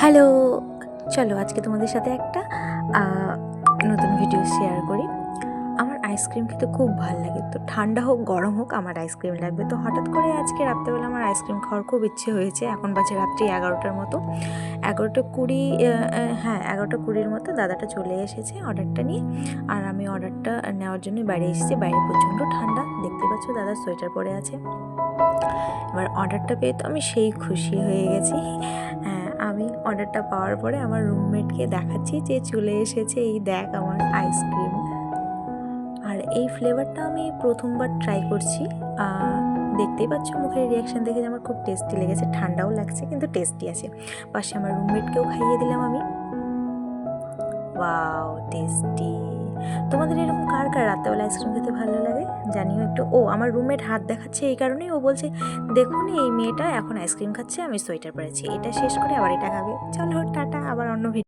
Hello, চলো আজকে তোমাদের সাথে একটা নতুন ভিডিও শেয়ার করি। আমার আইসক্রিম খেতে খুব ভালো লাগে, তো ঠান্ডা হোক গরম হোক আমার আইসক্রিম লাগবে। তো হঠাৎ করে আজকে রাত্রেবেলা আমার আইসক্রিম খাওয়ার খুব ইচ্ছে হয়েছে। এখন বাজে রাত্রি 11টার মতো, 11টা 20, হ্যাঁ 11টা 20-র মতো দাদাটা চলে এসেছে অর্ডারটা নিয়ে। আর আমি অর্ডারটা নেওয়ার জন্য বাইরে এসেছি। বাইরে প্রচণ্ড ঠান্ডা, দেখতে পাচ্ছ দাদা সোয়েটার পরে আছে। এবার অর্ডারটা পেয়ে তো আমি সেই খুশি হয়ে গেছি। হ্যাঁ, আমি অর্ডারটা পাওয়ার পরে আমার রুমমেটকে দেখাচ্ছি যে চলে এসেছে, এই দেখ আমার আইসক্রিম। আর এই ফ্লেভারটা আমি প্রথমবার ট্রাই করছি। দেখতেই পাচ্ছ মুখের রিয়াকশান দেখে যে আমার খুব টেস্টি লেগেছে, ঠান্ডাও লাগছে কিন্তু টেস্টি আছে। পাশে আমার রুমমেটকেও খাইয়ে দিলাম আমি। Wow tasty. তোমাদের এরকম কার কার রাত্রেবেলা আইসক্রিম খেতে ভালো লাগে জানিও একটু। ও আমার রুমমেট হাত দেখাচ্ছে, এই কারণেই ও বলছে দেখুন এই মেয়েটা এখন আইসক্রিম খাচ্ছে, আমি সোয়েটার পরেছি, এটা শেষ করে আবার এটা খাবে। চলো টাটা, আবার অন্য ভিডিও।